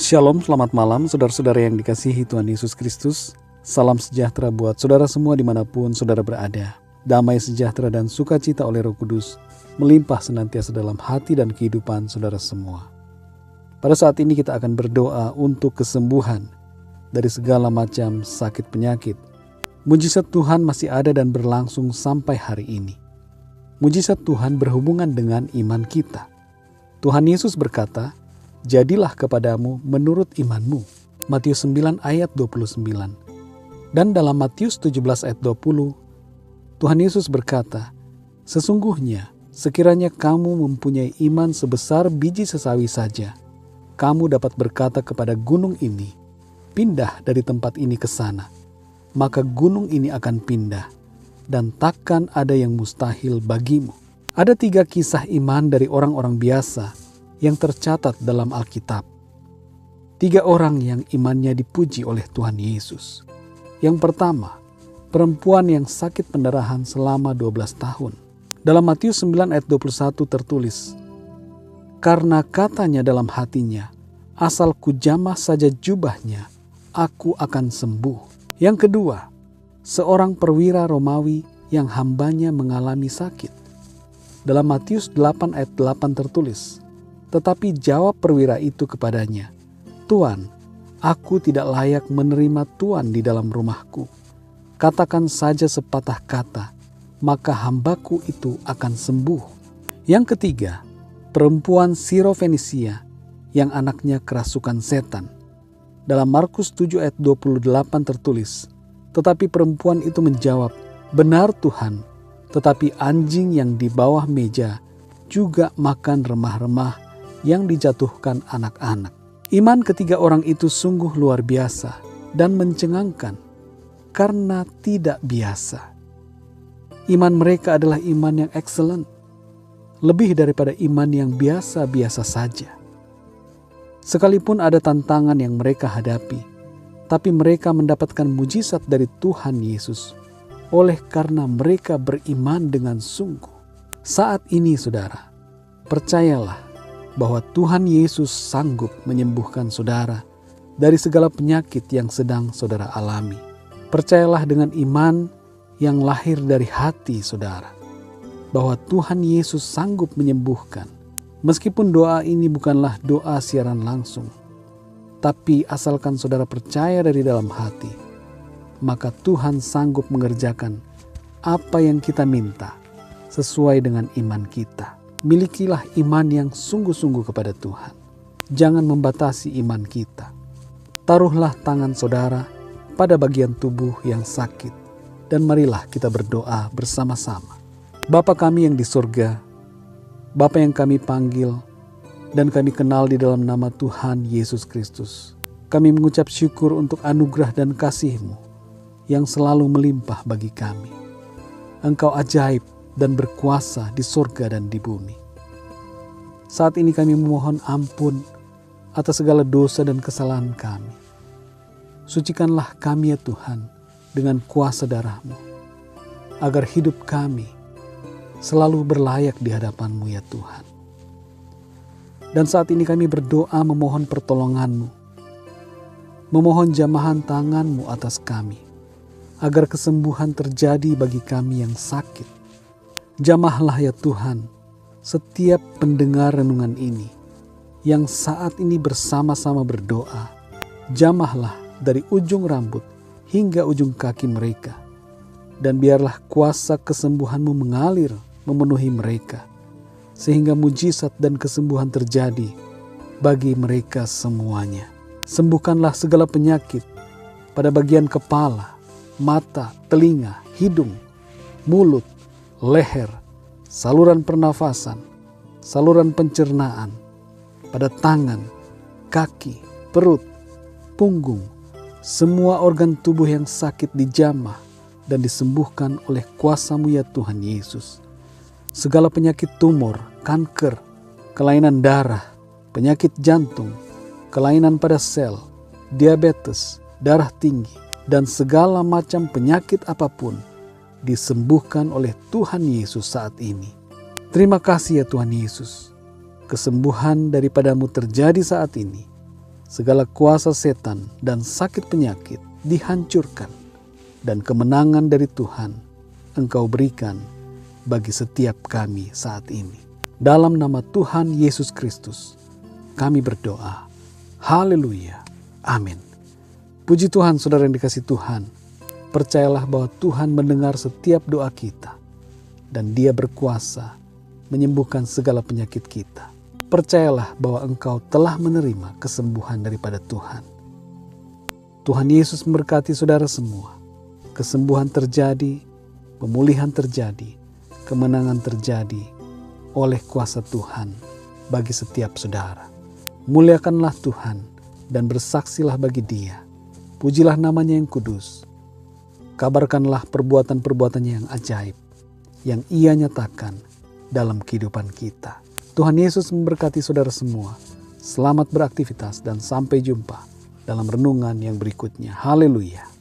Shalom, selamat malam saudara-saudara yang dikasihi Tuhan Yesus Kristus. Salam sejahtera buat saudara semua dimanapun saudara berada. Damai sejahtera dan sukacita oleh Roh Kudus melimpah senantiasa dalam hati dan kehidupan saudara semua. Pada saat ini kita akan berdoa untuk kesembuhan dari segala macam sakit penyakit. Mujizat Tuhan masih ada dan berlangsung sampai hari ini. Mujizat Tuhan berhubungan dengan iman kita. Tuhan Yesus berkata, "Jadilah kepadamu menurut imanmu." Matius 9 ayat 29. Dan dalam Matius 17 ayat 20, Tuhan Yesus berkata, "Sesungguhnya sekiranya kamu mempunyai iman sebesar biji sesawi saja, kamu dapat berkata kepada gunung ini, pindah dari tempat ini ke sana, maka gunung ini akan pindah, dan takkan ada yang mustahil bagimu." Ada 3 kisah iman dari orang-orang biasa yang tercatat dalam Alkitab. 3 orang yang imannya dipuji oleh Tuhan Yesus. Yang pertama, perempuan yang sakit pendarahan selama 12 tahun. Dalam Matius 9 ayat 21 tertulis, "Karena katanya dalam hatinya, asal kujamah saja jubahnya, aku akan sembuh." Yang kedua, seorang perwira Romawi yang hambanya mengalami sakit. Dalam Matius 8 ayat 8 tertulis, "Tetapi jawab perwira itu kepadanya, 'Tuan, aku tidak layak menerima Tuan di dalam rumahku. Katakan saja sepatah kata, maka hambaku itu akan sembuh.'" Yang ketiga, perempuan Sirofenisia yang anaknya kerasukan setan. Dalam Markus 7 ayat 28 tertulis, "Tetapi perempuan itu menjawab, 'Benar Tuhan, tetapi anjing yang di bawah meja juga makan remah-remah yang dijatuhkan anak-anak.'" Iman ketiga orang itu sungguh luar biasa dan mencengangkan karena tidak biasa. Iman mereka adalah iman yang excellent, lebih daripada iman yang biasa-biasa saja. Sekalipun ada tantangan yang mereka hadapi, tapi mereka mendapatkan mujizat dari Tuhan Yesus oleh karena mereka beriman dengan sungguh. Saat ini saudara, percayalah bahwa Tuhan Yesus sanggup menyembuhkan saudara dari segala penyakit yang sedang saudara alami. Percayalah dengan iman yang lahir dari hati saudara, bahwa Tuhan Yesus sanggup menyembuhkan. Meskipun doa ini bukanlah doa siaran langsung, tapi asalkan saudara percaya dari dalam hati, maka Tuhan sanggup mengerjakan apa yang kita minta sesuai dengan iman kita. Milikilah iman yang sungguh-sungguh kepada Tuhan. Jangan membatasi iman kita. Taruhlah tangan saudara pada bagian tubuh yang sakit, dan marilah kita berdoa bersama-sama. Bapa kami yang di surga, Bapa yang kami panggil dan kami kenal di dalam nama Tuhan Yesus Kristus, kami mengucap syukur untuk anugerah dan kasih-Mu yang selalu melimpah bagi kami. Engkau ajaib dan berkuasa di surga dan di bumi. Saat ini kami memohon ampun atas segala dosa dan kesalahan kami. Sucikanlah kami ya Tuhan dengan kuasa darah-Mu, agar hidup kami selalu berlayak di hadapan-Mu ya Tuhan. Dan saat ini kami berdoa memohon pertolongan-Mu, memohon jamahan tangan-Mu atas kami, agar kesembuhan terjadi bagi kami yang sakit. Jamahlah ya Tuhan setiap pendengar renungan ini yang saat ini bersama-sama berdoa. Jamahlah dari ujung rambut hingga ujung kaki mereka. Dan biarlah kuasa kesembuhan-Mu mengalir memenuhi mereka, sehingga mujizat dan kesembuhan terjadi bagi mereka semuanya. Sembuhkanlah segala penyakit pada bagian kepala, mata, telinga, hidung, mulut, leher, saluran pernafasan, saluran pencernaan, pada tangan, kaki, perut, punggung, semua organ tubuh yang sakit dijamah dan disembuhkan oleh kuasa-Mu ya Tuhan Yesus. Segala penyakit tumor, kanker, kelainan darah, penyakit jantung, kelainan pada sel, diabetes, darah tinggi, dan segala macam penyakit apapun disembuhkan oleh Tuhan Yesus saat ini. Terima kasih ya Tuhan Yesus. Kesembuhan daripada-Mu terjadi saat ini, Segala kuasa setan dan sakit penyakit dihancurkan, dan kemenangan dari Tuhan Engkau berikan bagi setiap kami saat ini. Dalam nama Tuhan Yesus Kristus, kami berdoa. Haleluya. Amin. Puji Tuhan, saudara yang dikasihi Tuhan. Percayalah bahwa Tuhan mendengar setiap doa kita, dan Dia berkuasa menyembuhkan segala penyakit kita. Percayalah bahwa engkau telah menerima kesembuhan daripada Tuhan. Tuhan Yesus memberkati saudara semua. Kesembuhan terjadi, pemulihan terjadi, kemenangan terjadi oleh kuasa Tuhan bagi setiap saudara. Muliakanlah Tuhan dan bersaksilah bagi Dia. Pujilah namanya yang kudus. Kabarkanlah perbuatan-perbuatannya yang ajaib yang Ia nyatakan dalam kehidupan kita. Tuhan Yesus memberkati saudara semua. Selamat beraktivitas dan sampai jumpa dalam renungan yang berikutnya. Haleluya.